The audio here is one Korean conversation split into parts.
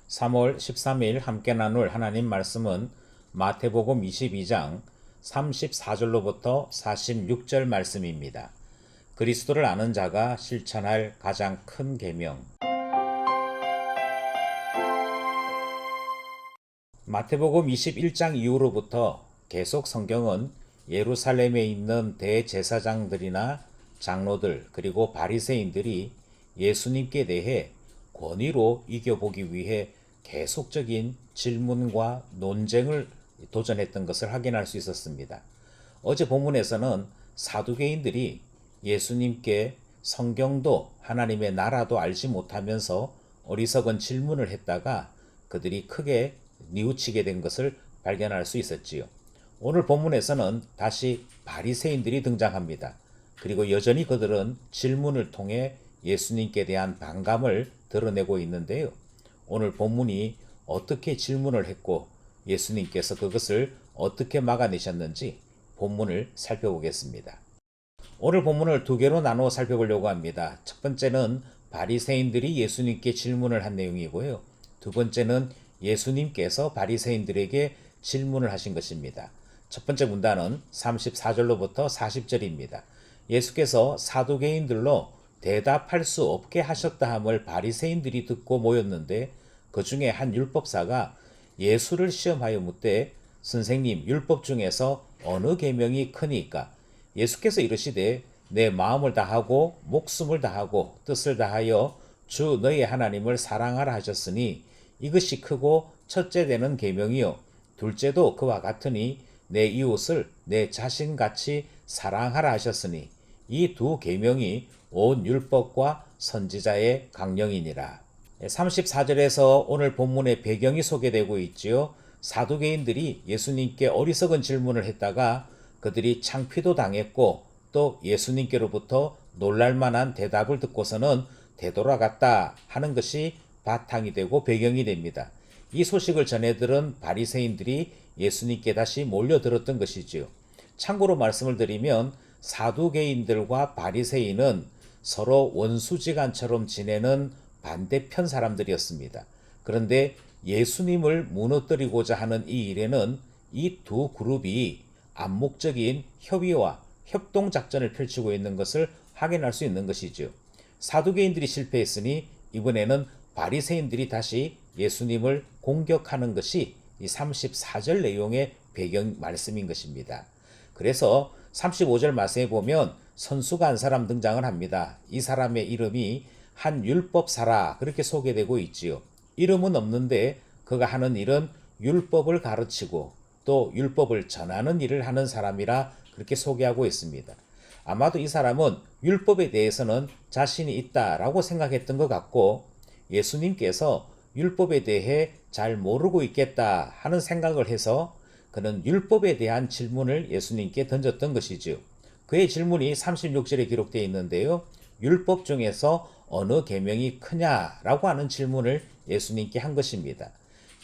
3월 13일 함께 나눌 하나님 말씀은 마태복음 22장 34절로부터 46절 말씀입니다. 그리스도를 아는 자가 실천할 가장 큰 계명. 마태복음 21장 이후로부터 계속 성경은 예루살렘에 있는 대제사장들이나 장로들 그리고 바리새인들이 예수님께 대해 권위로 이겨보기 위해 계속적인 질문과 논쟁을 도전했던 것을 확인할 수 있었습니다. 어제 본문에서는 사두개인들이 예수님께 성경도 하나님의 나라도 알지 못하면서 어리석은 질문을 했다가 그들이 크게 뉘우치게 된 것을 발견할 수 있었지요. 오늘 본문에서는 다시 바리새인들이 등장합니다. 그리고 여전히 그들은 질문을 통해 예수님께 대한 반감을 드러내고 있는데요. 오늘 본문이 어떻게 질문을 했고 예수님께서 그것을 어떻게 막아내셨는지 본문을 살펴보겠습니다. 오늘 본문을 두 개로 나누어 살펴보려고 합니다. 첫 번째는 바리새인들이 예수님께 질문을 한 내용이고요. 두 번째는 예수님께서 바리새인들에게 질문을 하신 것입니다. 첫 번째 문단은 34절로부터 40절입니다. 예수께서 사두개인들로 대답할 수 없게 하셨다 함을 바리새인들이 듣고 모였는데 그 중에 한 율법사가 예수를 시험하여 묻되 선생님, 율법 중에서 어느 계명이 크니까? 예수께서 이르시되 내 마음을 다하고 목숨을 다하고 뜻을 다하여 주 너희 하나님을 사랑하라 하셨으니 이것이 크고 첫째 되는 계명이요 둘째도 그와 같으니 내 이웃을 내 자신같이 사랑하라 하셨으니 이 두 계명이 온 율법과 선지자의 강령이니라. 34절에서 오늘 본문의 배경이 소개되고 있지요. 사두개인들이 예수님께 어리석은 질문을 했다가 그들이 창피도 당했고 또 예수님께로부터 놀랄만한 대답을 듣고서는 되돌아갔다 하는 것이 바탕이 되고 배경이 됩니다. 이 소식을 전해들은 바리새인들이 예수님께 다시 몰려들었던 것이지요. 참고로 말씀을 드리면 사두개인들과 바리새인은 서로 원수지간처럼 지내는 반대편 사람들이었습니다. 그런데 예수님을 무너뜨리고자 하는 이 일에는 이 두 그룹이 암묵적인 협의와 협동작전을 펼치고 있는 것을 확인할 수 있는 것이죠. 사두개인들이 실패했으니 이번에는 바리새인들이 다시 예수님을 공격하는 것이 이 34절 내용의 배경 말씀인 것입니다. 그래서 35절 말씀에 보면 선수가 한 사람 등장을 합니다. 이 사람의 이름이 한 율법사라 그렇게 소개되고 있지요. 이름은 없는데 그가 하는 일은 율법을 가르치고 또 율법을 전하는 일을 하는 사람이라 그렇게 소개하고 있습니다. 아마도 이 사람은 율법에 대해서는 자신이 있다라고 생각했던 것 같고 예수님께서 율법에 대해 잘 모르고 있겠다 하는 생각을 해서 그는 율법에 대한 질문을 예수님께 던졌던 것이지요. 그의 질문이 36절에 기록되어 있는데요. 율법 중에서 어느 계명이 크냐라고 하는 질문을 예수님께 한 것입니다.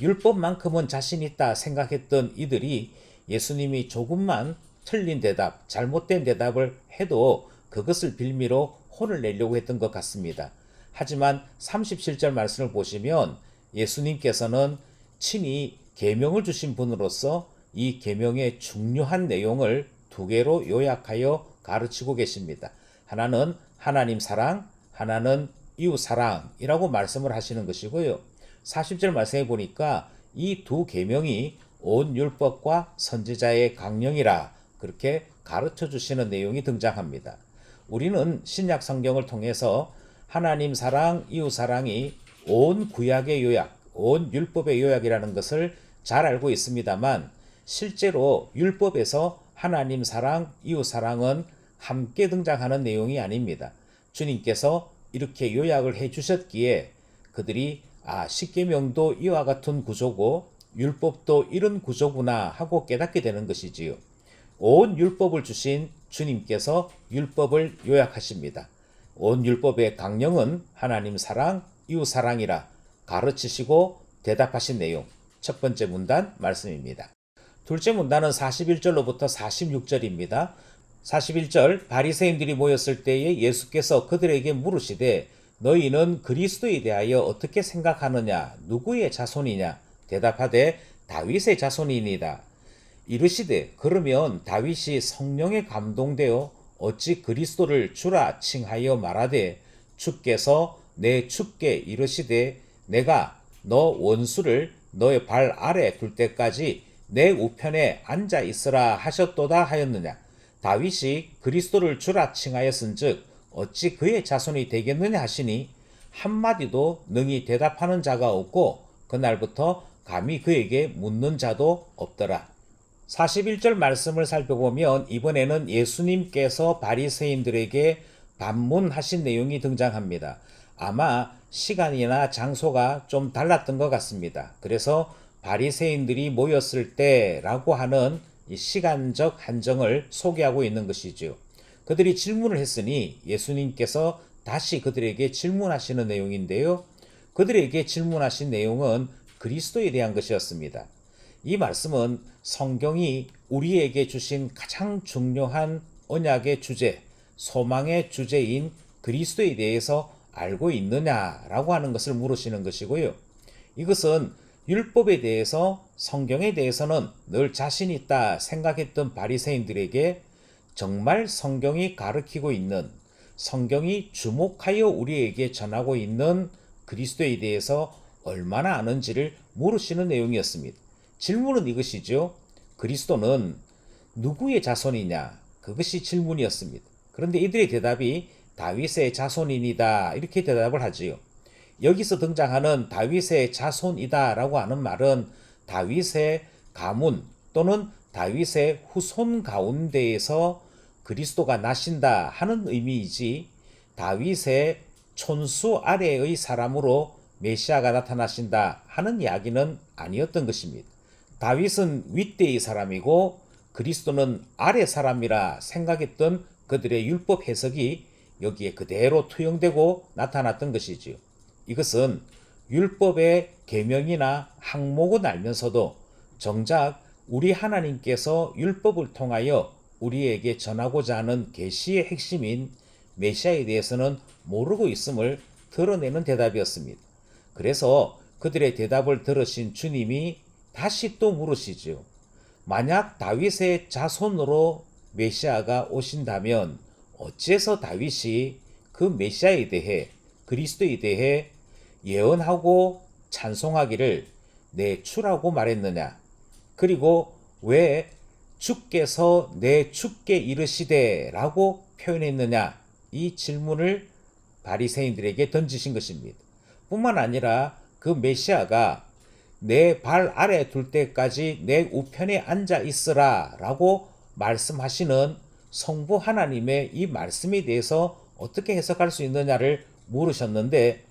율법만큼은 자신 있다 생각했던 이들이 예수님이 조금만 틀린 대답, 잘못된 대답을 해도 그것을 빌미로 혼을 내려고 했던 것 같습니다. 하지만 37절 말씀을 보시면 예수님께서는 친히 계명을 주신 분으로서 이 계명의 중요한 내용을 두 개로 요약하여 가르치고 계십니다. 하나는 하나님 사랑, 하나는 이웃 사랑이라고 말씀을 하시는 것이고요. 40절 말씀해 보니까 이 두 계명이 온 율법과 선지자의 강령이라 그렇게 가르쳐 주시는 내용이 등장합니다. 우리는 신약 성경을 통해서 하나님 사랑, 이웃 사랑이 온 구약의 요약, 온 율법의 요약이라는 것을 잘 알고 있습니다만 실제로 율법에서 하나님 사랑, 이웃 사랑은 함께 등장하는 내용이 아닙니다. 주님께서 이렇게 요약을 해 주셨기에 그들이 십계명도 이와 같은 구조고 율법도 이런 구조구나 하고 깨닫게 되는 것이지요. 온 율법을 주신 주님께서 율법을 요약하십니다. 온 율법의 강령은 하나님 사랑, 이웃 사랑이라 가르치시고 대답하신 내용. 첫 번째 문단 말씀입니다. 둘째 문단은 41절로부터 46절입니다. 41절 바리새인들이 모였을 때에 예수께서 그들에게 물으시되 너희는 그리스도에 대하여 어떻게 생각하느냐? 누구의 자손이냐? 대답하되 다윗의 자손이니이다. 이르시되 그러면 다윗이 성령에 감동되어 어찌 그리스도를 주라 칭하여 말하되 주께서 내 주께 이르시되 내가 너 원수를 너의 발 아래 둘 때까지 내 우편에 앉아 있으라 하셨도다 하였느냐. 다윗이 그리스도를 주라 칭하였은즉 어찌 그의 자손이 되겠느냐 하시니 한마디도 능히 대답하는 자가 없고 그날부터 감히 그에게 묻는 자도 없더라. 41절 말씀을 살펴보면 이번에는 예수님께서 바리새인들에게 반문하신 내용이 등장합니다. 아마 시간이나 장소가 좀 달랐던 것 같습니다. 그래서 바리새인들이 모였을 때라고 하는 이 시간적 한정을 소개하고 있는 것이죠. 그들이 질문을 했으니 예수님께서 다시 그들에게 질문하시는 내용인데요. 그들에게 질문하신 내용은 그리스도에 대한 것이었습니다. 이 말씀은 성경이 우리에게 주신 가장 중요한 언약의 주제, 소망의 주제인 그리스도에 대해서 알고 있느냐라고 하는 것을 물으시는 것이고요. 이것은 율법에 대해서, 성경에 대해서는 늘 자신 있다 생각했던 바리새인들에게 정말 성경이 가르치고 있는, 성경이 주목하여 우리에게 전하고 있는 그리스도에 대해서 얼마나 아는지를 물으시는 내용이었습니다. 질문은 이것이죠. 그리스도는 누구의 자손이냐? 그것이 질문이었습니다. 그런데 이들의 대답이 다윗의 자손이니다 이렇게 대답을 하지요. 여기서 등장하는 다윗의 자손이다 라고 하는 말은 다윗의 가문 또는 다윗의 후손 가운데에서 그리스도가 나신다 하는 의미이지 다윗의 촌수 아래의 사람으로 메시아가 나타나신다 하는 이야기는 아니었던 것입니다. 다윗은 윗대의 사람이고 그리스도는 아래 사람이라 생각했던 그들의 율법 해석이 여기에 그대로 투영되고 나타났던 것이지요. 이것은 율법의 계명이나 항목은 알면서도 정작 우리 하나님께서 율법을 통하여 우리에게 전하고자 하는 계시의 핵심인 메시아에 대해서는 모르고 있음을 드러내는 대답이었습니다. 그래서 그들의 대답을 들으신 주님이 다시 또 물으시죠. 만약 다윗의 자손으로 메시아가 오신다면 어째서 다윗이 그 메시아에 대해, 그리스도에 대해 예언하고 찬송하기를 내 주라고 말했느냐? 그리고 왜 주께서 내 주께 이르시되 라고 표현했느냐? 이 질문을 바리새인들에게 던지신 것입니다. 뿐만 아니라 그 메시아가 내 발 아래 둘 때까지 내 우편에 앉아 있으라 라고 말씀하시는 성부 하나님의 이 말씀에 대해서 어떻게 해석할 수 있느냐를 물으셨는데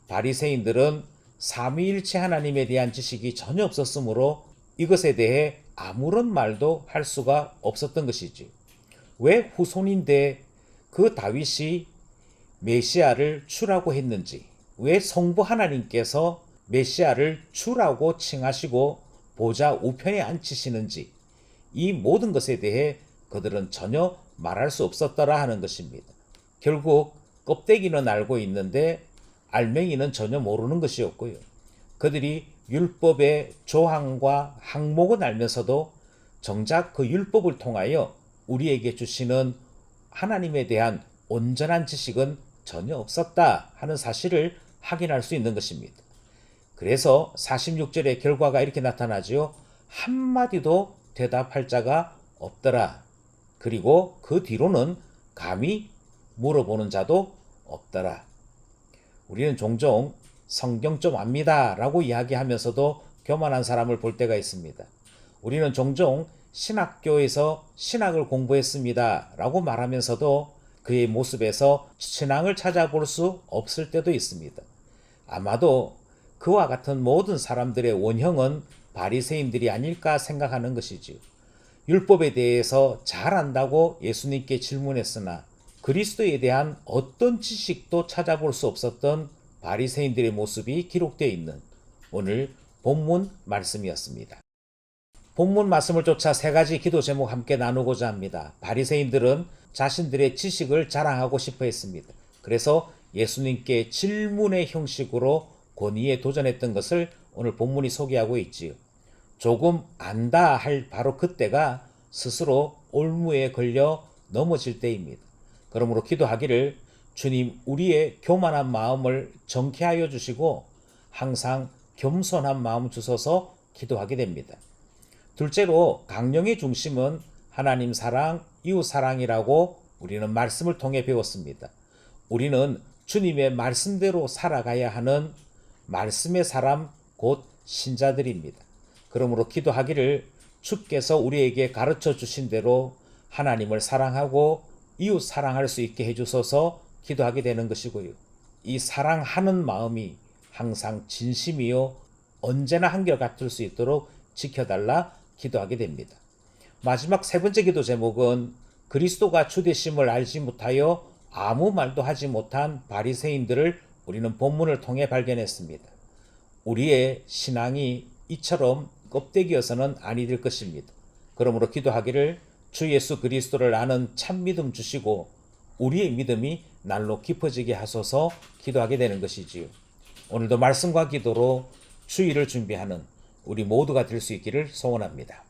바리새인들은 삼위일체 하나님에 대한 지식이 전혀 없었으므로 이것에 대해 아무런 말도 할 수가 없었던 것이지. 왜 후손인데 그 다윗이 메시아를 주라고 했는지, 왜 성부 하나님께서 메시아를 주라고 칭하시고 보좌 우편에 앉히시는지 이 모든 것에 대해 그들은 전혀 말할 수 없었더라 하는 것입니다. 결국 껍데기는 알고 있는데 알맹이는 전혀 모르는 것이었고요. 그들이 율법의 조항과 항목은 알면서도 정작 그 율법을 통하여 우리에게 주시는 하나님에 대한 온전한 지식은 전혀 없었다 하는 사실을 확인할 수 있는 것입니다. 그래서 46절의 결과가 이렇게 나타나지요. 한마디도 대답할 자가 없더라. 그리고 그 뒤로는 감히 물어보는 자도 없더라. 우리는 종종 성경 좀 압니다 라고 이야기하면서도 교만한 사람을 볼 때가 있습니다. 우리는 종종 신학교에서 신학을 공부했습니다 라고 말하면서도 그의 모습에서 신앙을 찾아볼 수 없을 때도 있습니다. 아마도 그와 같은 모든 사람들의 원형은 바리새인들이 아닐까 생각하는 것이지요. 율법에 대해서 잘 안다고 예수님께 질문했으나 그리스도에 대한 어떤 지식도 찾아볼 수 없었던 바리새인들의 모습이 기록되어 있는 오늘 본문 말씀이었습니다. 본문 말씀을 쫓아 세 가지 기도 제목 함께 나누고자 합니다. 바리새인들은 자신들의 지식을 자랑하고 싶어 했습니다. 그래서 예수님께 질문의 형식으로 권위에 도전했던 것을 오늘 본문이 소개하고 있지요. 조금 안다 할 바로 그때가 스스로 올무에 걸려 넘어질 때입니다. 그러므로 기도하기를 주님 우리의 교만한 마음을 정케하여 주시고 항상 겸손한 마음 주셔서 기도하게 됩니다. 둘째로 강령의 중심은 하나님 사랑, 이웃 사랑이라고 우리는 말씀을 통해 배웠습니다. 우리는 주님의 말씀대로 살아가야 하는 말씀의 사람 곧 신자들입니다. 그러므로 기도하기를 주께서 우리에게 가르쳐 주신 대로 하나님을 사랑하고 이웃 사랑할 수 있게 해주셔서 기도하게 되는 것이고요. 이 사랑하는 마음이 항상 진심이요 언제나 한결같을 수 있도록 지켜달라 기도하게 됩니다. 마지막 세 번째 기도 제목은 그리스도가 주되심을 알지 못하여 아무 말도 하지 못한 바리새인들을 우리는 본문을 통해 발견했습니다. 우리의 신앙이 이처럼 껍데기여서는 아니 될 것입니다. 그러므로 기도하기를 주 예수 그리스도를 아는 참 믿음 주시고 우리의 믿음이 날로 깊어지게 하소서 기도하게 되는 것이지요. 오늘도 말씀과 기도로 주일을 준비하는 우리 모두가 될 수 있기를 소원합니다.